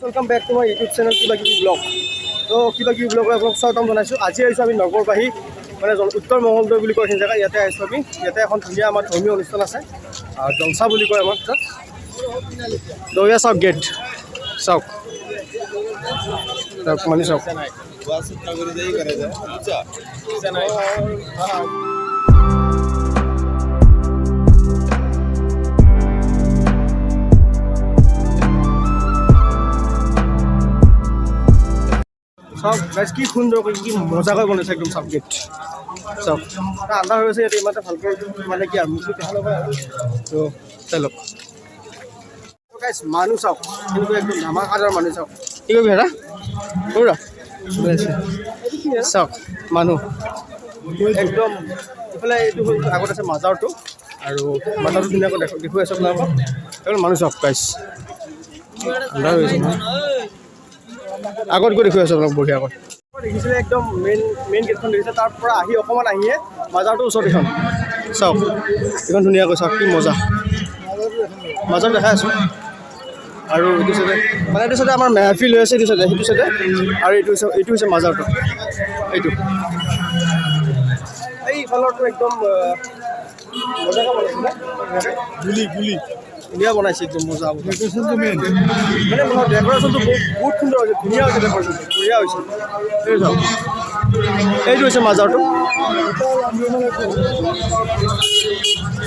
Welcome back to my YouTube channel Kiba Kibi Vlog. So Kiba Kibi Vlog আপোনাক স্বাগতম জনাইছোঁ। আজি আহিছোঁ আমি নগৰবাহী মানে উত্তৰ মঙ্গলদৈ বুলি কয় জেগা ইয়াতে আহিছোঁ আমি। ইয়াতে এখন ধুনীয়া আমাৰ ধৰ্মীয় অনুষ্ঠান আছে জলসা বুলি কয় আমাৰ তাত। দয়া চাওক গেট চাওক মানে চাওক সব গাইজ কি সুন্দৰ কি মজাকৈ বনাইছে একদম সব গেট সব আন্ধাৰ হৈ আছে ইয়াতে ইমানটা ভালকৈ মানে কি আৰু মুখি দেখা ল'ব তো চালক গাইজ মানুহ চাওক কিন্তু একদম ধামাকাদাৰ মানুহ চাওক কি কৰিবি হেৰা বৰা চাওক মানুহ একদম ইফালে এইটো আগত আছে মাজাৰটো আৰু মাজাৰটো ধুনীয়াকৈ দেখুৱাই আছোঁ আপোনালোকক একদম মানুহ চাওক গাইজ আন্ধাৰ হৈ আছে আগত গৈ দেখুৱাই আছোঁ আপোনাক বঢ়িয়া আগত দেখিছিলে একদম মেইন গেটখন দেখিছে তাৰ পৰা আহি অকণমান আহিয়ে মাজাৰটোৰ ওচৰত এখন চাওক এইখন ধুনীয়াকৈ চাওক কি মজা মাজাৰ দেখাই আছোঁ আৰু এইটো চাইডে মানে এইটো চাইডে আমাৰ মেহফিল হৈ আছে এইটো চাইডে সেইটো চাইডে আৰু এইটো হৈছে মাজাৰটো এইটো এইফালৰটো একদম মজাকৈ বনাইছিলে গুলি ধুনীয়া বনাইছে একদম মজা ডেকৰেশ্যনটো মেইন মানে ডেকৰেশ্যনটো বহুত সুন্দৰ হৈছে ধুনীয়া হৈছে ডেকৰেশ্যনটো বঢ়িয়া হৈছে এই চাওক এইটো হৈছে মাজাৰটো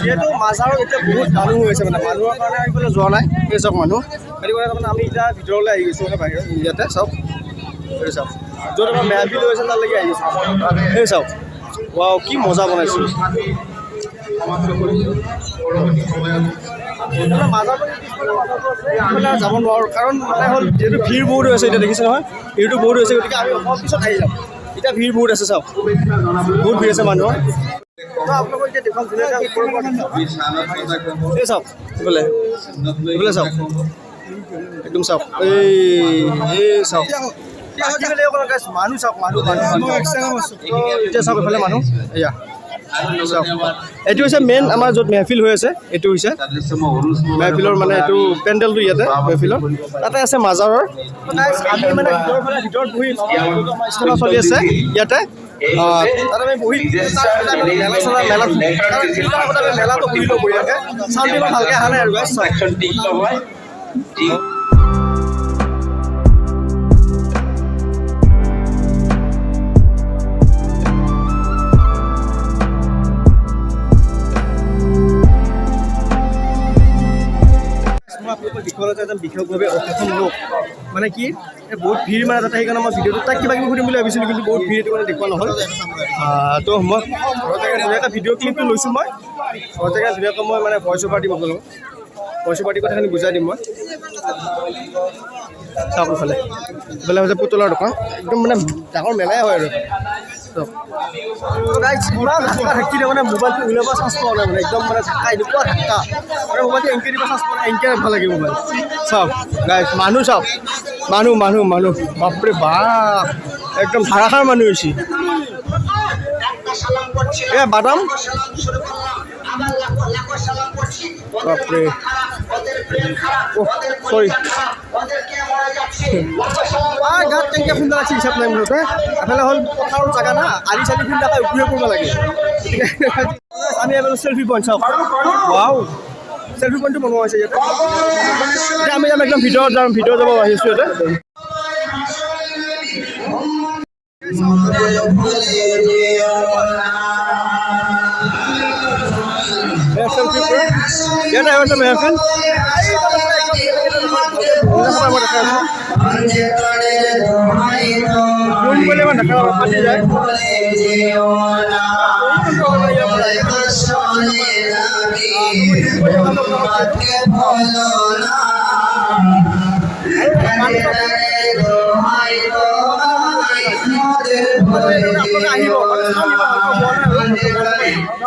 যিহেতু মাজাৰত এতিয়া বহুত মানুহ হৈ আছে মানে মানুহৰ কাৰণে এইফালে যোৱা নাই এই চাওক মানুহ সেইটো কাৰণে তাৰমানে আমি এতিয়া ভিতৰলৈ আহি গৈছোঁ মানে বাহিৰত ইয়াতে চাওক এই চাওক য'ত আমাৰ মেহফিল হৈছে তালৈকে আহি গৈছোঁ এই চাওক ৱাও কি মজা বনাইছোঁ যাব নোৱাৰোঁ কাৰণ মানে হ'ল যিহেতু ভিৰ বহুত হৈ আছে এতিয়া দেখিছে নহয় ভিৰটো বহুত হৈছে গতিকে আমি অকণ পিছত আহি যাম এতিয়া ভিৰ বহুত আছে চাওক বহুত ভিৰ আছে মানুহৰ আপোনালোকৰ এতিয়া দেখুৱাম ধুনীয়াকৈ এই চাওক এইফালে চাওক একদম চাওক এই চাওক মানুহ চাওক মানুহ এতিয়া চাওক এইফালে মানুহ এয়া এইটো হৈছে মেইন আমাৰ য'ত মেহফিল হৈ আছে এইটো হৈছে মেহফিলৰ মানে এইটো পেণ্ডেলটো ইয়াতে মেহফিলৰ তাতে আছে মাজাৰৰ আমি মানে ভিতৰত বহি চলি আছে ইয়াতে তাত আমি বহি মেলাটো বহিব বঢ়িয়াকৈ চাউণ্ড ইমান ভালকৈ অহা নাই আৰু বিশেষভাৱে অসম লোক মানে কি বহুত ভিৰ মানে তাতে সেইকাৰণে মই ভিডিঅ'টো তাক কিবা কিবি সুধিম বুলি ভাবিছিলোঁ কিন্তু বহুত ভিৰ এইটো মানে দেখুওৱা নহ'ল তো মই ধুনীয়াকৈ ভিডিঅ' ক্লিপটো লৈছোঁ মই ঘৰতে ধুনীয়াকৈ মই মানে ভইচ অভাৰ দিম আপোনালোকক ভইচ অভাৰ দি কথাখিনি বুজাই দিম মই চাওক ইফালে হৈছে পুতলাৰ দোকান একদম মানে ডাঙৰ মেলাই হয় আৰু ইমান ধাক্কা থাকি দিয়ে মানে মোবাইলটো ওলাব চাৰ্জ পোৱা নাই মানে একদম মানে ধাক্কা এনেকুৱা ধাক্কা মানে মোবাইলটো এংকে দিব চাৰ্জ পোৱা নাই এংকে ভাল লাগে মোবাইল চাওক গাইজ মানুহ চাওক মানুহ বাপৰে বাপ একদম ধাৰাসাৰ মানুহ হৈছে এয়া বাদাম বাপৰে চৰি গাত কেনেকৈ খুন্দা লাগিছে হিচাপ নাই মুঠতে এফালে হ'ল পথাৰৰ জেগা না আলি চালি খুন্দা খাই ঘূৰি কৰিব লাগে গতিকে আমি এবাৰ চেল্ফি পইণ্ট চাওক ৱাও চেল্ফি পইণ্টটো বনোৱা হৈছে ইয়াতে এতিয়া আমি একদম ভিতৰত যাম ভিতৰত যাব আহিছোঁ ইয়াতে ইয়াতে আহিছে মেহফিল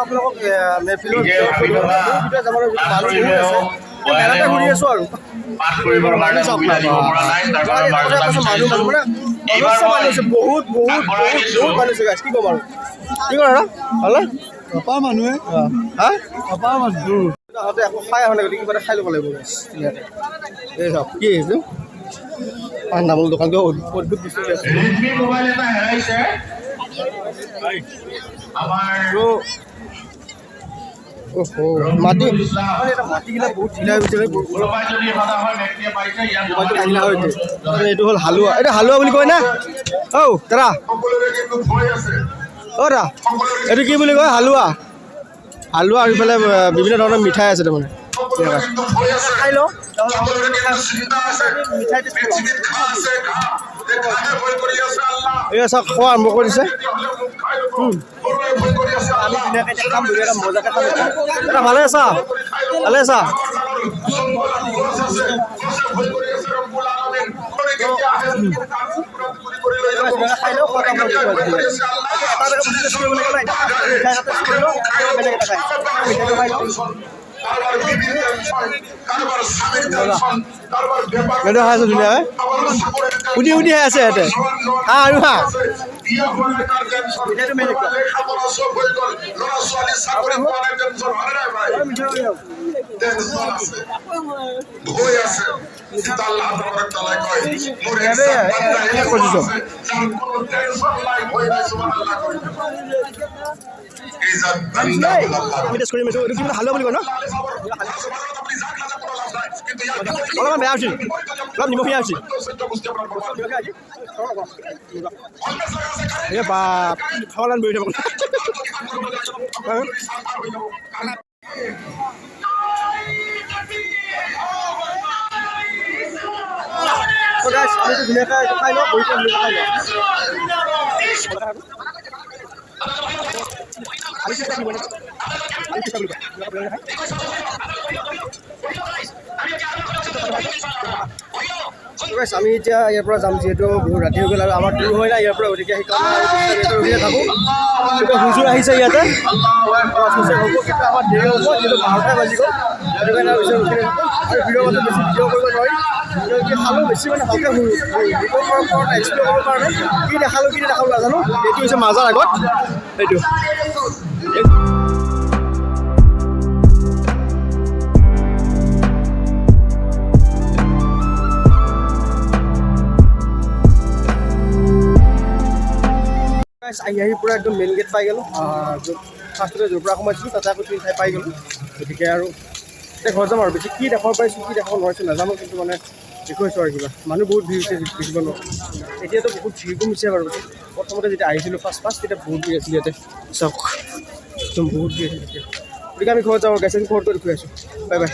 আপোনালোকক মেহফিলৰ মেলাতে ঘূৰি আছোঁ আৰু বহুত মানুহ আছে কি ক'ম আৰু কি কৰা হ'লে অপা মানুহে অপা মানুহ আকৌ খাই আহা নাই গতিকে কিবা এটা খাই ল'ব লাগিব এই চাওক কি আহিছোঁ পাণ তামোল দোকানটো অদ্ভুত বস্তু আছে ৰেডমি মোবাইল এটা হেৰাইছে আমাৰ মাটি মাটিবিলাক বহুত ঢিলা হৈ গৈছে কোনোবাই যদি সদা হয় ব্যক্তিয়ে পাইছে ইয়াত মোবাইলটো ঢিলা হৈ গৈছে এইটো হ'ল হালোৱা এইটো হালোৱা বুলি কয় না ঔ দাদা সকলোৰে কিন্তু ভয় আছে অ' দাদা এইটো কি বুলি কয় হালোৱা হালোৱা আৰু ইফালে বিভিন্ন ধৰণৰ মিঠাই আছে তাৰমানে খাই লওঁ এয়া চাওক খোৱা আৰম্ভ কৰিছে আমি ধুনীয়াকৈ এতিয়া খাম ধুনীয়াকৈ মজাকৈ খাম এটা ভালে আছা ভালে আছা খাই লওঁ খোৱা এটা খাই লওঁ এটা খাইছোঁ ধুনীয়াকৈ উঠি উঠি আছে ইয়াতে হা আৰু হা হালোৱা বুলি কয় ন অলপমান বেয়া হৈছিল অলপ নিমখীয়া হৈছিল এই বা খাবলৈ বহি থাকোঁ আমিতো ধুনীয়াকৈ খাই লওঁ বহি খাই লওঁ আমি এতিয়া ইয়াৰ পৰা যাম যিহেতু বহুত ৰাতি হৈ গ'ল আৰু আমাৰ দূৰ হয় না ইয়াৰ পৰা গতিকে সেইকাৰণে ৰখিয়ে থাকোঁ এতিয়া হুজুৰ আহিছে ইয়াতে হ'ব কিন্তু আমাৰ দেৰি হ'ব যিহেতু 12টা বাজি গ'ল সেইটো কাৰণে ৰখি থাকোঁ আৰু ভিডিঅ' মানে বেছি ভিডিঅ' কৰিব নোৱাৰি খালোঁ বেছি মানে ভালকৈ এক্সপ্ল'ৰ কৰিব কাৰণে কি দেখালোঁ নাজানো এইটো হৈছে মাজাৰ আগত এইটো আহি পূৰা একদম মেইন গেট পাই গ'লোঁ ফাৰ্ষ্টতে য'ৰ পৰা সোমাইছিলোঁ তাতে আকৌ ঠাই পাই গ'লোঁ গতিকে আৰু এতিয়া ঘৰত যাম আৰু বেছি কি দেখাব পাৰিছোঁ কি দেখাব নোৱাৰিছোঁ নাজানো কিন্তু মানে দেখুৱাইছোঁ আৰু কিবা মানুহ বহুত ভিৰ হৈছে দেখিব নোৱাৰোঁ এতিয়াতো বহুত ভিৰ কমিছে বাৰু প্ৰথমতে যেতিয়া আহিছিলোঁ ফাৰ্ষ্ট তেতিয়া বহুত ভিৰ আছিলে ইয়াতে চাওক একদম বহুত ভিৰ আছিল তেতিয়া গতিকে আমি ঘৰত যাওঁ গেছ ঘৰটো দেখুৱাই আছোঁ বাই বাই